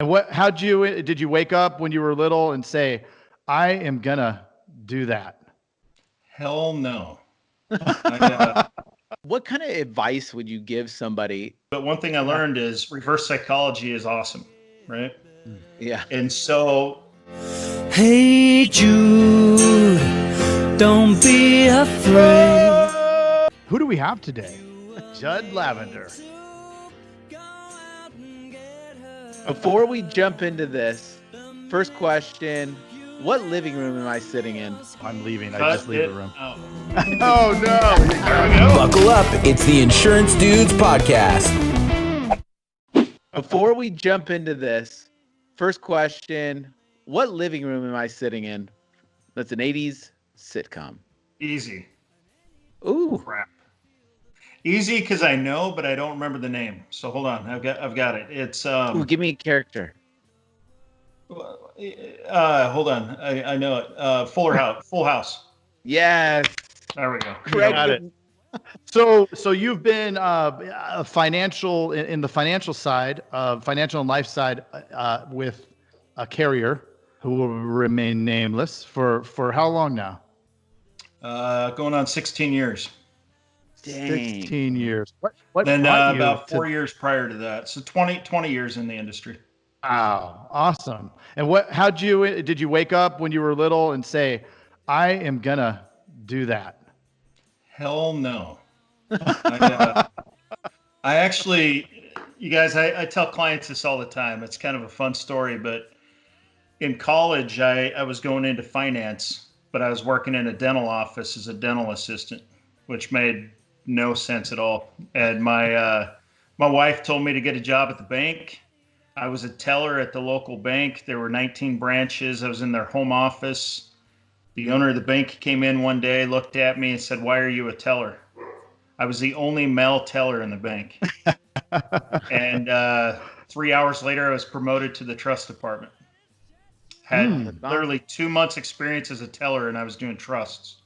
And did you wake up when you were little and say, I am gonna do that? Hell no. I, What kind of advice would you give somebody? but one thing I learned is reverse psychology is awesome, right? Yeah. And so, Hey Jude, don't be afraid. Who do we have today? Judd Lavender. Before we jump into this, first question, what living room am I sitting in? I'm leaving. I cut just leave it the room. out. Oh no! There we go. Buckle up. It's the Insurance Dudes podcast. Before we jump into this, first question, what living room am I sitting in? That's an 80s sitcom. Easy. Ooh. Crap. Easy because I know, but I don't remember the name. So hold on, I've got it. It's Ooh, give me a character. hold on, I know it. Full House. Yes. There we go. Correct. Got it. So you've been a financial in the financial side, financial and life side, with a carrier who will remain nameless for how long now? Going on 16 years. Dang. 16 years. What Then brought you about to- 4 years prior to that. So 20 years in the industry. Wow, awesome. And did you wake up when you were little and say, I am gonna do that? Hell no. I actually, you guys, I tell clients this all the time. It's kind of a fun story, but in college, I was going into finance, but I was working in a dental office as a dental assistant, which made no sense at all. And my wife told me to get a job at the bank. I was a teller at the local bank. There were 19 branches. I was in their home office. The owner of the bank came in one day, looked at me and said, "Why are you a teller?" I was the only male teller in the bank. And 3 hours later, I was promoted to the trust department. Had literally 2 months experience as a teller, and I was doing trusts.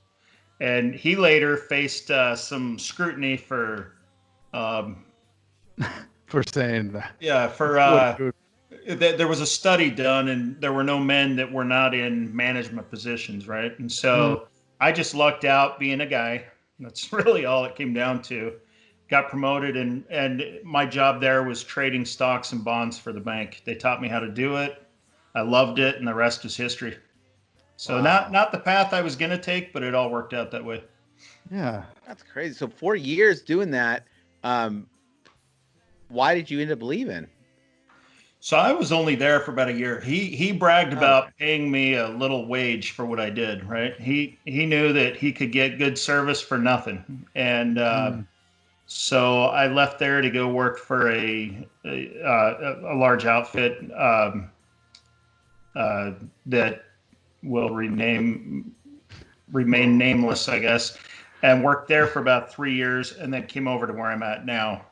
And he later faced some scrutiny for saying that. yeah, there was a study done, and there were no men that were not in management positions, right? And so I just lucked out being a guy. That's really all it came down to. Got promoted, and my job there was trading stocks and bonds for the bank. They taught me how to do it. I loved it, and the rest is history. So not the path I was going to take, but it all worked out that way. Yeah. That's crazy. So 4 years doing that. Why did you end up leaving? So I was only there for about a year. He bragged about paying me a little wage for what I did, right? He knew that he could get good service for nothing. And so I left there to go work for a large outfit that will remain nameless, I guess, and worked there for about 3 years, and then came over to where I'm at now.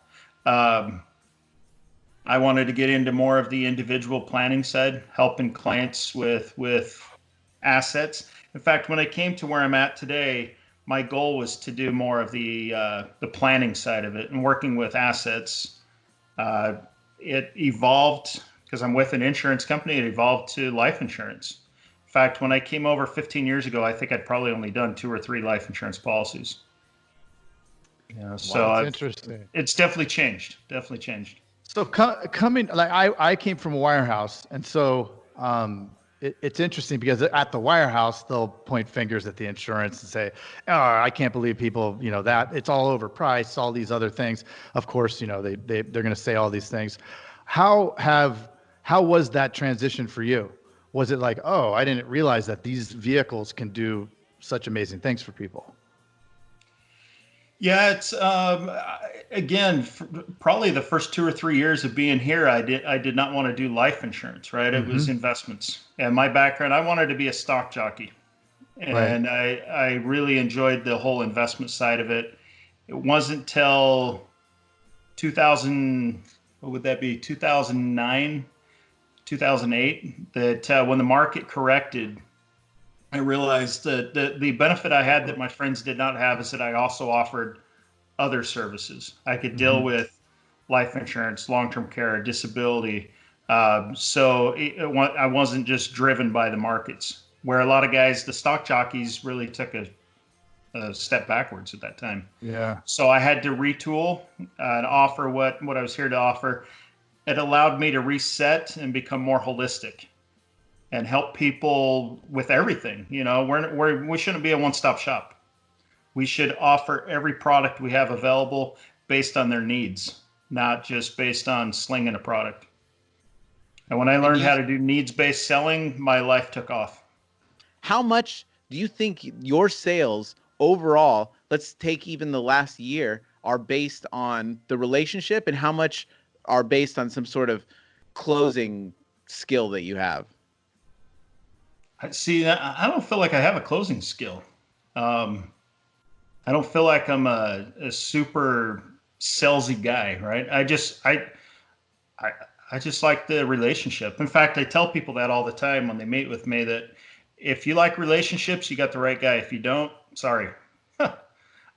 I wanted to get into more of the individual planning side, helping clients with assets. In fact, when I came to where I'm at today, my goal was to do more of the planning side of it and working with assets. It evolved because I'm with an insurance company. It evolved to life insurance. In fact, when I came over 15 years ago, I think I'd probably only done 2 or 3 life insurance policies. So That's interesting. It's definitely changed. Definitely changed. So coming, like I came from a wirehouse, and so it's interesting because at the wirehouse they'll point fingers at the insurance and say, "Oh, I can't believe people, that it's all overpriced, all these other things." Of course, they're going to say all these things. How was that transition for you? Was it like, oh, I didn't realize that these vehicles can do such amazing things for people? Yeah, it's again, probably the first 2 or 3 years of being here, I did not want to do life insurance, right? It was investments. And my background, I wanted to be a stock jockey. And I really enjoyed the whole investment side of it. It wasn't till 2000, what would that be? 2009, 2008, that when the market corrected, I realized that the benefit I had that my friends did not have is that I also offered other services. I could deal with life insurance, long-term care, disability, I wasn't just driven by the markets, where a lot of guys, the stock jockeys, really took a step backwards at that time. Yeah. So I had to retool and offer what I was here to offer. It allowed me to reset and become more holistic and help people with everything. You know, we shouldn't be a one-stop shop. We should offer every product we have available based on their needs, not just based on slinging a product. And when I learned how to do needs-based selling, my life took off. How much do you think your sales overall, let's take even the last year, are based on the relationship, and how much are based on some sort of closing skill that you have? See, I don't feel like I have a closing skill. I don't feel like I'm a super salesy guy, right? I just like the relationship. In fact, I tell people that all the time when they meet with me, that if you like relationships, you got the right guy. If you don't, sorry.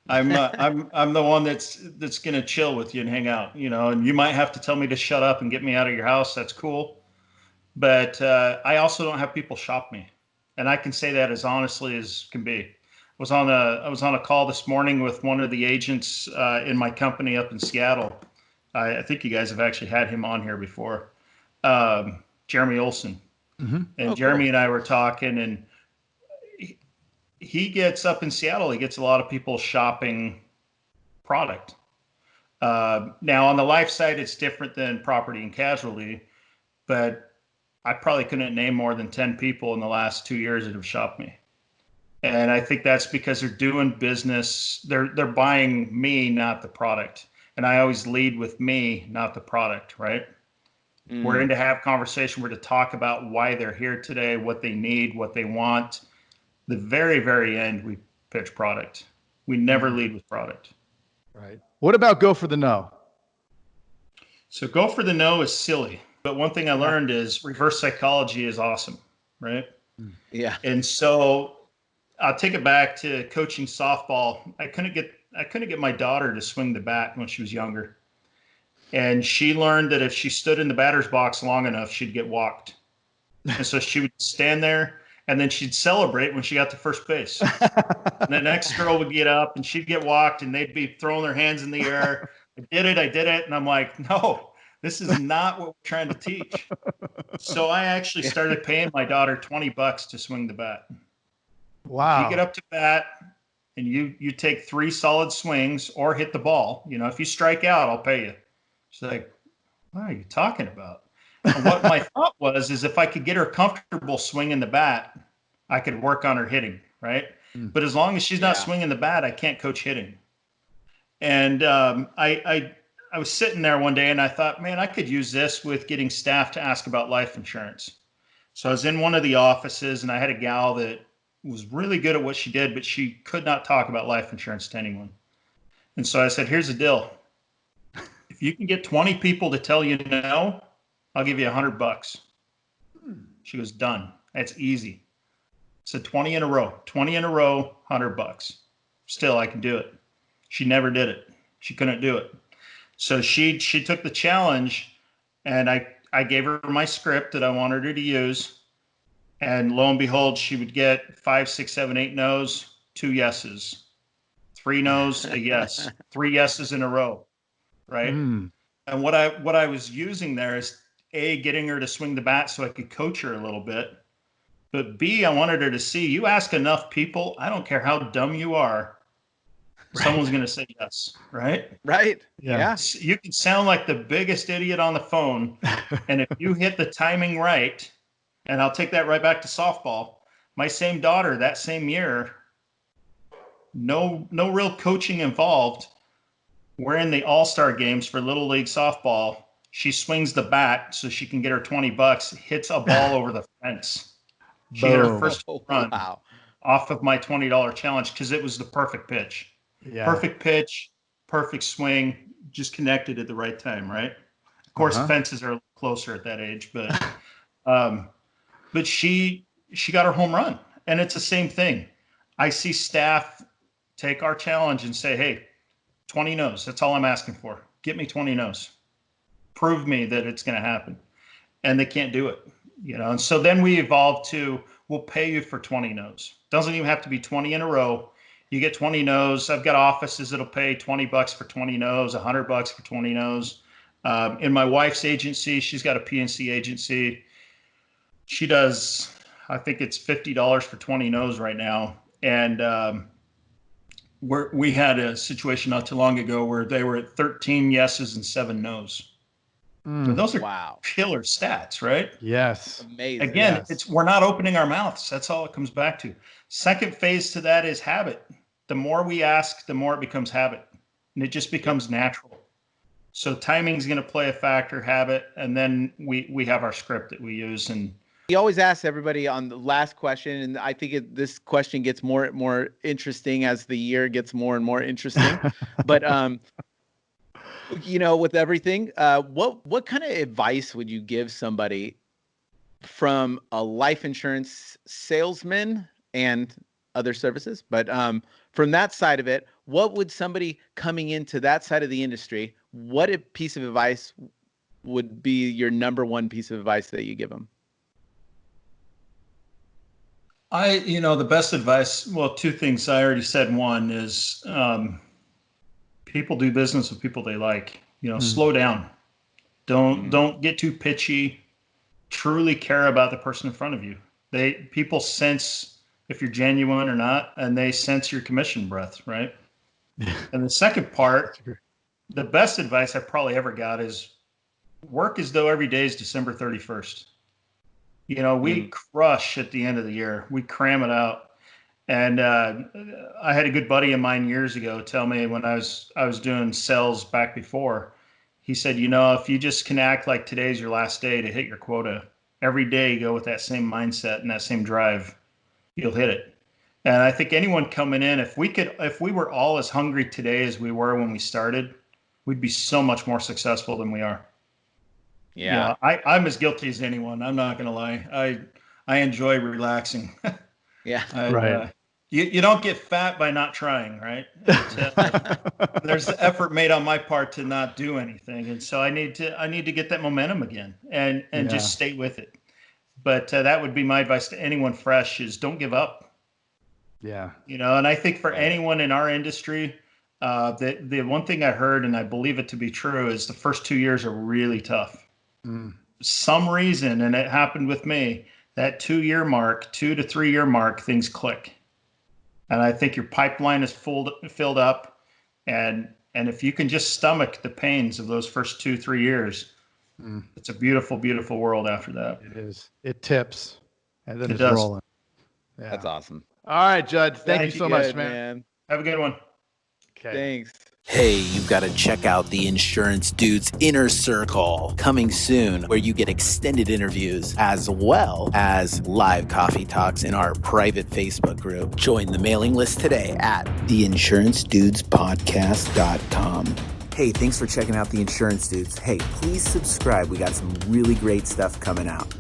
I'm the one that's going to chill with you and hang out, you know, and you might have to tell me to shut up and get me out of your house. That's cool. But I also don't have people shop me. And I can say that as honestly as can be. I was on a call this morning with one of the agents in my company up in Seattle. I think you guys have actually had him on here before. Jeremy Olson. Mm-hmm. And Jeremy and I were talking, and he gets up in Seattle, he gets a lot of people shopping product. Now on the life side, it's different than property and casualty, but I probably couldn't name more than 10 people in the last 2 years that have shopped me. And I think that's because they're doing business. They're buying me, not the product. And I always lead with me, not the product, right? We're in to have conversation. We're to talk about why they're here today, what they need, what they want. The very, very end, we pitch product. We never lead with product. Right. What about go for the no? So go for the no is silly. But one thing I learned is reverse psychology is awesome, right? Yeah. And so I'll take it back to coaching softball. I couldn't get my daughter to swing the bat when she was younger. And she learned that if she stood in the batter's box long enough, she'd get walked. And so she would stand there, and then she'd celebrate when she got to first base. And the next girl would get up, and she'd get walked, and they'd be throwing their hands in the air. I did it. And I'm like, no, this is not what we're trying to teach. So I actually started paying my daughter $20 to swing the bat. Wow. You get up to bat, and you take 3 solid swings or hit the ball. You know, if you strike out, I'll pay you. She's like, what are you talking about? And what my thought was is if I could get her comfortable swinging the bat, I could work on her hitting, right? But as long as she's not swinging the bat, I can't coach hitting. And I was sitting there one day and I thought, man, I could use this with getting staff to ask about life insurance. So I was in one of the offices and I had a gal that was really good at what she did, but she could not talk about life insurance to anyone. And so I said, here's the deal. If you can get 20 people to tell you no, I'll give you $100. She goes, done. That's easy. So 20 in a row, $100. Still, I can do it. She never did it. She couldn't do it. So she took the challenge, and I gave her my script that I wanted her to use. And lo and behold, she would get 5, 6, 7, 8 no's, 2 yeses, 3 no's, a yes, 3 yeses in a row. Right. And what I was using there is A, getting her to swing the bat so I could coach her a little bit. But B, I wanted her to see, you ask enough people, I don't care how dumb you are, someone's going to say yes. Right. Right. Yeah. You can sound like the biggest idiot on the phone. And if you hit the timing right, and I'll take that right back to softball, my same daughter that same year, no real coaching involved. We're in the all-star games for Little League softball. She swings the bat so she can get her $20, hits a ball over the fence. She hit her first run off of my $20 challenge because it was the perfect pitch. Yeah. Perfect pitch, perfect swing, just connected at the right time, right? Of course, fences are closer at that age, but she got her home run. And it's the same thing. I see staff take our challenge and say, hey, 20 no's. That's all I'm asking for. Get me 20 no's. Prove me that it's going to happen. and they can't do it, And so then we evolved to, we'll pay you for 20 no's. Doesn't even have to be 20 in a row. You get 20 no's. I've got offices that'll pay $20 for 20 no's, $100 for 20 no's. In my wife's agency, she's got a PNC agency. She does, I think it's $50 for 20 no's right now. And we had a situation not too long ago where they were at 13 yeses and 7 no's. So those are killer stats, right? Yes. Amazing. Again, we're not opening our mouths. That's all it comes back to. Second phase to that is habit. The more we ask, the more it becomes habit, and it just becomes natural. So timing is going to play a factor, habit, and then we have our script that we use. And we always ask everybody on the last question, and I think this question gets more interesting as the year gets more and more interesting. But with everything, what kind of advice would you give somebody from a life insurance salesman and other services? But from that side of it, what would somebody coming into that side of the industry, what a piece of advice would be your number one piece of advice that you give them? The best advice, well, two things. I already said. One is people do business with people they like. Slow down. Don't get too pitchy. Truly care about the person in front of you. People sense if you're genuine or not, and they sense your commission breath, right? And the second part, the best advice I've probably ever got is work as though every day is December 31st. We crush at the end of the year. We cram it out. And I had a good buddy of mine years ago tell me when I was doing sales back before, he said, if you just can act like today's your last day to hit your quota, every day you go with that same mindset and that same drive, you'll hit it. And I think anyone coming in, if we were all as hungry today as we were when we started, we'd be so much more successful than we are. Yeah. I'm as guilty as anyone. I'm not going to lie. I enjoy relaxing. Yeah. Right. You don't get fat by not trying, right? There's effort made on my part to not do anything. And so I need to get that momentum again and just stay with it. But that would be my advice to anyone fresh is don't give up. Yeah. And I think for anyone in our industry, the one thing I heard, and I believe it to be true, is the first 2 years are really tough. Some reason, and it happened with me, that 2 to 3 year mark, things click. And I think your pipeline is filled up. And if you can just stomach the pains of those first 2-3 years, it's a beautiful, beautiful world after that. It is. It tips, and then It it's does. rolling. Yeah. That's awesome. All right, Judd. Thank you so much, man. man. Have a good one. Okay. Thanks. Hey, you've got to check out the Insurance Dudes Inner Circle coming soon, where you get extended interviews as well as live coffee talks in our private Facebook group. Join the mailing list today at theinsurancedudespodcast.com. Hey, thanks for checking out The Insurance Dudes. Hey, please subscribe. We got some really great stuff coming out.